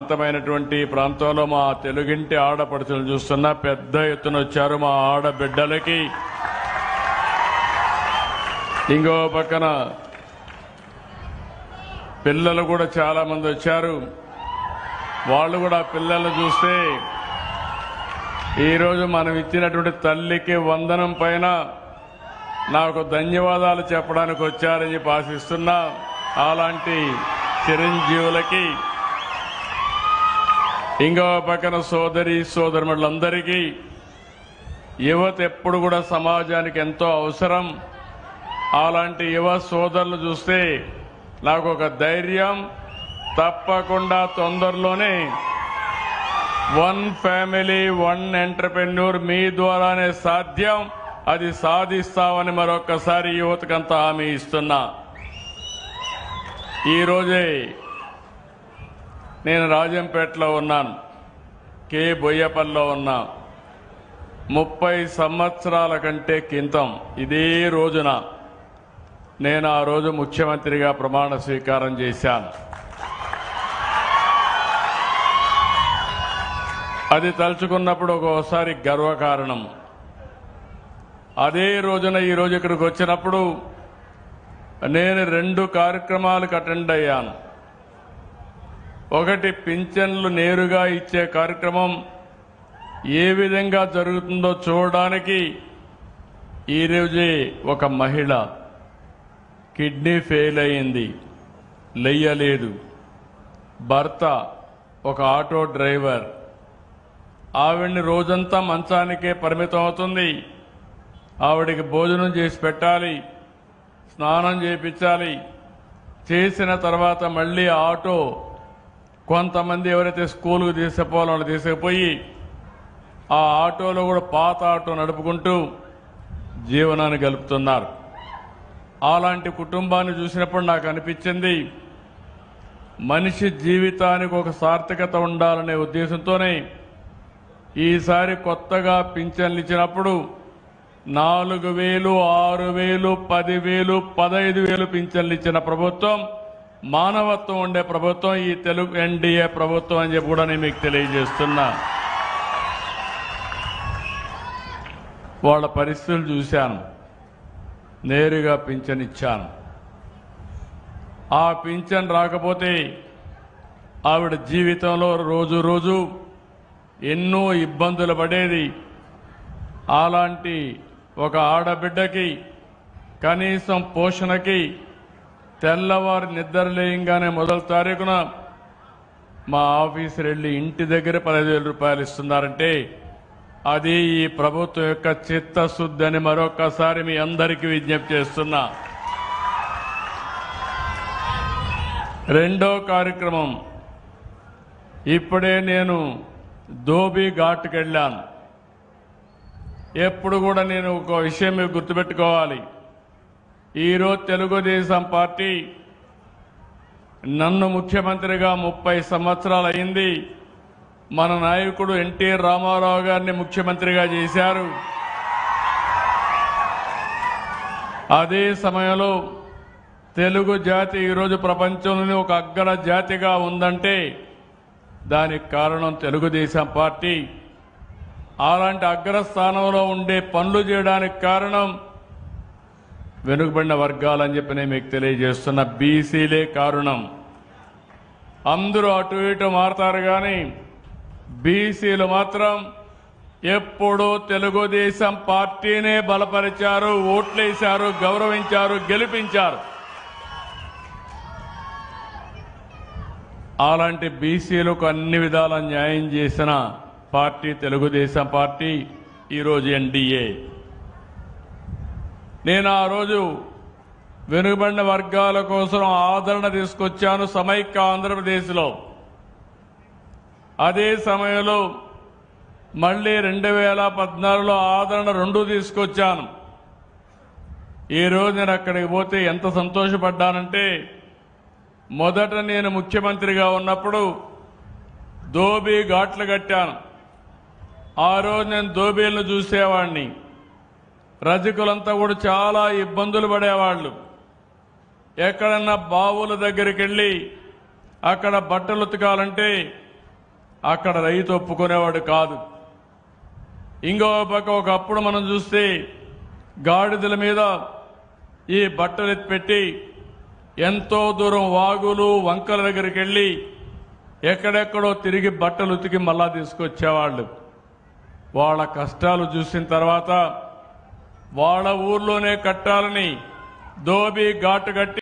ప్రాంతమైనటువంటి ప్రాంతంలో మా తెలుగింటి ఆడపడుచులు చూస్తున్న పెద్ద ఎత్తున వచ్చారు. మా ఆడబిడ్డలకి ఇంకో పక్కన పిల్లలు కూడా చాలా మంది వచ్చారు. వాళ్ళు కూడా పిల్లలు చూస్తే ఈరోజు మనం ఇచ్చినటువంటి తల్లికి వందనం పైన నాకు ధన్యవాదాలు చెప్పడానికి వచ్చారని చెప్పి ఆశిస్తున్నా. అలాంటి చిరంజీవులకి ఇంకో పక్కన సోదరులందరికీ యువత ఎప్పుడు కూడా సమాజానికి ఎంతో అవసరం. అలాంటి యువ సోదరులు చూస్తే నాకు ఒక ధైర్యం, తప్పకుండా తొందరలోనే వన్ ఫ్యామిలీ వన్ ఎంటర్‌ప్రెన్యూర్ మీ ద్వారానే సాధ్యం, అది సాధిస్తామని మరొకసారి యువతకంతా హామీ ఇస్తున్నా. ఈరోజే నేను రాజంపేటలో ఉన్నాను, కే బొయ్యపల్లిలో ఉన్నా. 30 సంవత్సరాల కంటే క్రితం ఇదే రోజున నేను ఆ రోజు ముఖ్యమంత్రిగా ప్రమాణ స్వీకారం చేశాను. అది తలుచుకున్నప్పుడు ఒక్కోసారి గర్వకారణం. అదే రోజున ఈరోజు ఇక్కడికి వచ్చినప్పుడు నేను 2 కార్యక్రమాలకు అటెండ్ అయ్యాను. ఒకటి పింఛన్లు నేరుగా ఇచ్చే కార్యక్రమం ఏ విధంగా జరుగుతుందో చూడడానికి ఈరోజే ఒక మహిళ కిడ్నీ ఫెయిల్ అయింది, లేయలేదు. భర్త ఒక ఆటో డ్రైవర్, ఆవిడ్ని రోజంతా మంచానికే పరిమితం అవుతుంది. ఆవిడికి భోజనం చేసి పెట్టాలి, స్నానం చేయించాలి. చేసిన తర్వాత మళ్ళీ ఆటో, కొంతమంది ఎవరైతే స్కూలుకు తీసుకుపోవాలో తీసుకుపోయి ఆ ఆటోలో కూడా పాత ఆటో నడుపుకుంటూ జీవనాన్ని గలుపుతున్నారు. అలాంటి కుటుంబాన్ని చూసినప్పుడు నాకు అనిపించింది, మనిషి జీవితానికి ఒక సార్థకత ఉండాలనే ఉద్దేశంతోనే ఈసారి కొత్తగా పింఛన్లు ఇచ్చినప్పుడు 4,000, 6,000, 10,000, 15,000 పింఛన్లు ఇచ్చిన ప్రభుత్వం, మానవత్వం ఉండే ప్రభుత్వం ఈ తెలుగు ఎన్డీఏ ప్రభుత్వం అని చెప్పి కూడా నేను మీకు తెలియజేస్తున్నా. వాళ్ళ పరిస్థితులు చూశాను, నేరుగా పింఛన్ ఇచ్చాను. ఆ పింఛన్ రాకపోతే ఆవిడ జీవితంలో రోజు రోజు ఎన్నో ఇబ్బందులు పడేది. అలాంటి ఒక ఆడబిడ్డకి కనీసం పోషణకి తెల్లవారు నిద్రలేయంగానే మొదటి తారీఖున మా ఆఫీసర్ వెళ్ళి ఇంటి దగ్గర 15,000 రూపాయలు ఇస్తున్నారంటే అది ఈ ప్రభుత్వం యొక్క చిత్తశుద్ధి అని మరొకసారి మీ అందరికీ విజ్ఞప్తి చేస్తున్నా. రెండో కార్యక్రమం, ఇప్పుడే నేను ధోబీ ఘాట్కి వెళ్ళాను. ఎప్పుడు కూడా నేను ఒక విషయం మీరు గుర్తుపెట్టుకోవాలి, ఈరోజు తెలుగుదేశం పార్టీ నన్ను ముఖ్యమంత్రిగా 30 సంవత్సరాలు అయింది. మన నాయకుడు ఎన్టీ రామారావు గారిని ముఖ్యమంత్రిగా చేశారు. అదే సమయంలో తెలుగు జాతి ఈరోజు ప్రపంచంలోనే ఒక అగ్ర జాతిగా ఉందంటే దానికి కారణం తెలుగుదేశం పార్టీ. అలాంటి అగ్రస్థానంలో ఉండే పనులు చేయడానికి కారణం వెనుకబడిన వర్గాలని చెప్పి నేను మీకు తెలియజేస్తున్న బీసీలే కారణం. అందరూ అటు ఇటు మారతారు కానీ బీసీలు మాత్రం ఎప్పుడూ తెలుగుదేశం పార్టీనే బలపరిచారు, ఓట్లేశారు, గౌరవించారు, గెలిపించారు. అలాంటి బీసీలకు అన్ని విధాల న్యాయం చేసిన పార్టీ తెలుగుదేశం పార్టీ, ఈరోజు ఎన్డీఏ. నేను ఆ రోజు వెనుకబడిన వర్గాల కోసం ఆదరణ తీసుకొచ్చాను సమైక్య ఆంధ్రప్రదేశ్లో. అదే సమయంలో మళ్ళీ 2014లో ఆదరణ 2 తీసుకొచ్చాను. ఈరోజు నేను అక్కడికి పోతే ఎంత సంతోషపడ్డానంటే, మొదట నేను ముఖ్యమంత్రిగా ఉన్నప్పుడు ధోబీ ఘాట్లు కట్టాను. ఆ రోజు నేను ధోబీలను చూసేవాడిని. రజకులంతా కూడా చాలా ఇబ్బందులు పడేవాళ్ళు. ఎక్కడన్నా బావుల దగ్గరికి వెళ్ళి అక్కడ బట్టలు ఉతకాలంటే అక్కడ రైతు ఒప్పుకునేవాడు కాదు. ఇంకో పక్క ఒకప్పుడు మనం చూస్తే గాడిదల మీద ఈ బట్టలు ఎత్తిపెట్టి ఎంతో దూరం వాగులు వంకల దగ్గరికి వెళ్ళి ఎక్కడెక్కడో తిరిగి బట్టలు ఉతికి మళ్ళా తీసుకొచ్చేవాళ్ళు. వాళ్ళ కష్టాలు చూసిన తర్వాత వాళ్ళ ఊర్లోనే కట్టాలని దోబి ఘాటు కట్టి